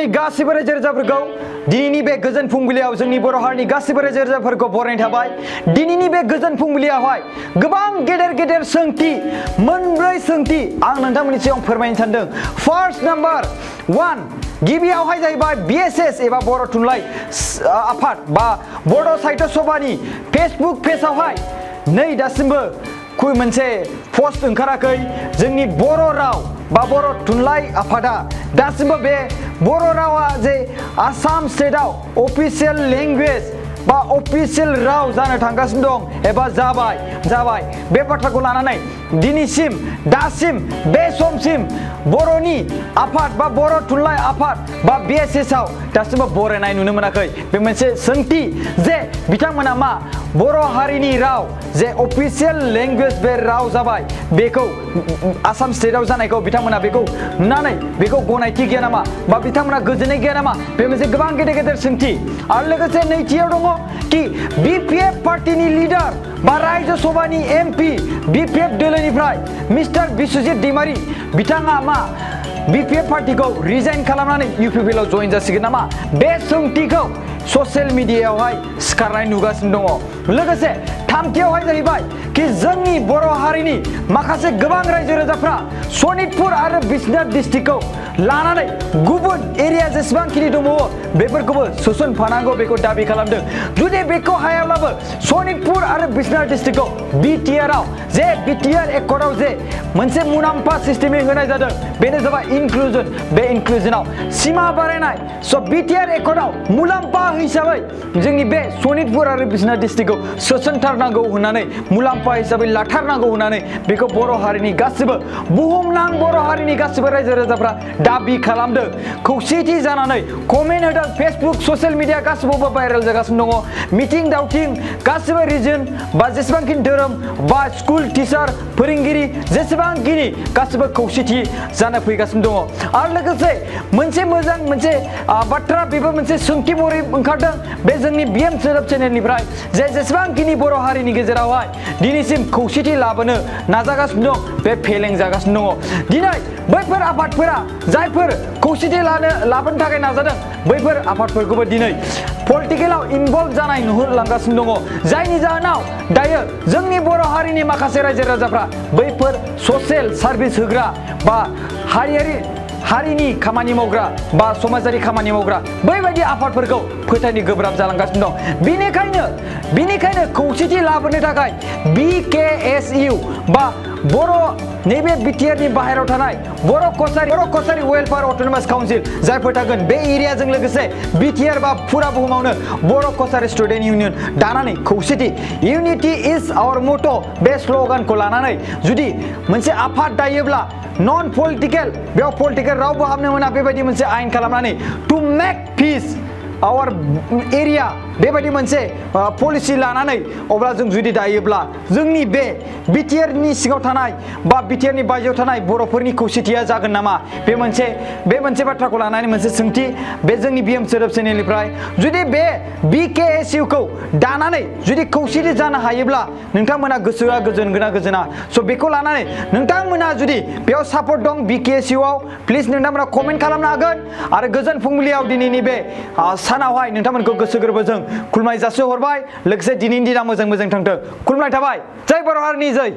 हारिनि गासिबो रायजो राजाफोरखौ दिनैनि बे गोजोन फुंबिलियाव जोंनि बर' हारिनि गासिबो रायजो राजाफोरखौ बरायनाय थाबाय। दिनैनि बे गोजोन फुंबिलियावहाय गोबां गेदेर सोंथि मोनब्रै सोंथि आं नोंथांमोननि सिगाङाव फोरमायनो सानदों। फार्स्ट नाम्बार 1 गिबियावहाय जाहैबाय BSS एबा बर' थुनलाइ आफाद बा बड' साहित्य सभानि फेसबुक पेजआवहाय नै दासिमबो मोनसे पस्ट ओंखाराखै। जोंनि बर' राव बा बर' थुनलाइ आफादा दासिमबो बे बर' रावा जे आसाम स्टेटआव अफिसियेल लेंगुवेज बा अफिसियेल राव जानो थांगासिनो दं एबा जाबाय बे बाथ्राखौ लानानै दिनैसिम दासिम बे समसिम बर'नि आफाद बा बर' थुनलाइ आफाद बा BSS आव दासिमबो बरायनाय नुनो मोनाखै। बे मोनसे सोंथि जे बिथांमोना मा बर' हारिनि राव जे अफिसियेल लेंगुवेज बे राव जाबाय बेखौ आसाम स्टेटआव जानायखौ बिथांमोना बेखौ नुनानै बेखौ गनायथि गैया नामा बा बिथांमोना गोजोननाय गैया नामा? बे मोनसे गोबां गेदेर सोंथि। आरो लोगोसे नैथियाव दङ कि BPF पार्टीनि लिडार बा रायजो सभानि MP BPF दोलोनिफ्राय मिस्टार बिस्वजित दैमारी बिथाङा मा BPF पार्टीखौ रिजाइन खालामनानै UPPL आव जइन जासिगोन नामा? बे सोंथिखौ ससियेल मिडियायावहाय सिखारनाय नुगासिनो दङ। लोगोसे थामथियावहाय जाहैबाय कि जोंनि बर' हारिनि माखासे गोबां रायजो राजाफ्रा सनितपुर आरो बिश्वनाथ डिस्ट्रिक्टखौ लानानै गुबुन एरिया जेसेबांखिनि दंबावो बेफोरखौबो सोसनफानांगौ बेखौ दाबि खालामदों। जुदि बेखौ हायाब्लाबो सनितपुर आरो बिश्वनाथ डिस्ट्रिक्टखौ BTR आव जे BTR एकर्डआव जे मोनसे मुलाम्फा सिस्टेमै होनाय जादों बेनो जाबाय इनक्लुजन। बे इनक्लुजनाव सिमा बारायनाय BTR एकर्डआव मुलाम्फा हिसाबै जोंनि बे सनितपुर आरो बिश्वनाथ डिस्ट्रिक्टखौ सोसनथारनांगौ होननानै मुलाम्फा हिसाबै लाथारनांगौ होननानै बेखौ बर' हारिनि गासिबो बुहुमनां बर' हारिनि गासिबो रायजो राजाफ्रा दाबि खालामदों। खौसेथि जानानै कमेन्ट होदों। फेसबुक ससियेल मिडिया गासिबो भाइरेल जागासिनो दङ। मिथिं दावथिं गासिबो रिजन बा जेसेबांखिनि धोरोम बा स्कुल टिचार फोरोंगिरि जेसेबांखिनि गासिबो खौसेथि जानो फैगासिनो दङ। आरो लोगोसे मोनसे मोजां मोनसे बाथ्रा बेबो मोनसे सोंथि महरै ओंखारदों बे जोंनि BM सोदोब चेनेलनिफ्राय जे जेसेबांखिनि बर' हारिनि गेजेरावहाय दिनैसिम खौसेथि लाबोनो नाजागासिनो दं बे फेलें जागासिनो दङ। दिनै बैफोर आफादफोरा जायफोर खौसेथि लाबोनो थाखाय नाजादों बैफोर आफादफोरखौबो दिनै पलिटिकेलाव इनभल्भ जानाय नुहुरलांगासिनो दङ। जायनि जाहोनाव दायो जोंनि बर' हारिनि माखासे रायजो राजाफ्रा बैफोर ससियेल सार्भिस होग्रा बा हारिनि खामानि मावग्रा बा समाजारि खामानि मावग्रा बैबायदि आफादफोरखौ फोथायनो गोब्राब जालांगासिनो दं। बिनिखायनो खौसेथि लाबोनो थाखाय BKSU बा बर' नैबे BTR नि बाहेरायाव थानाय बर' कसारी वेलफेयार अट'नमास काउन्सिल जायफोर थागोन बे एरियाजों लोगोसे BTR बा फुरा बुहुमावनो बर' कसारी स्टुडेन्ट इउनियन दानानै खौसेथि इउनिटि इज आवर मट' बे स्ल'गानखौ लानानै जुदि मोनसे आफाद दायोब्ला नन पलिटिकेल बेयाव पलिटिकेल रावबो हाबनो मोना बेबायदि मोनसे आयेन खालामनानै to make peace our area बेबायदि मोनसे पलिसि लानानै अब्ला जों जुदि दायोब्ला जोंनि बे BTR नि सिङाव थानाय बा BTR नि बायजोआव थानाय बर'फोरनि खौसेथिया जागोन नामा? बे मोनसे बाथ्राखौ लानानै मोनसे सोंथि बे जोंनि BM सोदोब चेनेलनिफ्राय जुदि बे BKSU खौ दानानै जुदि खौसेथि जानो हायोब्ला नोंथांमोना गोसोआ गोजोनगोना गोजोना? स' बेखौ लानानै नोंथांमोना जुदि बेयाव सापर्ट दं BKSU आव प्लिज नोंथांमोना कमेन्ट खालामनो हागोन। आरो गोजोन फुंबिलियाव दिनैनि बे सानावहाय नोंथांमोनखौ गोसो गोरबोजों खुलुमनाय जासिहरबाय। लोगोसे दिनैनि दिना मोजां थांथों। खुलुमनाय थाबाय। जय बर' हारिनि जय।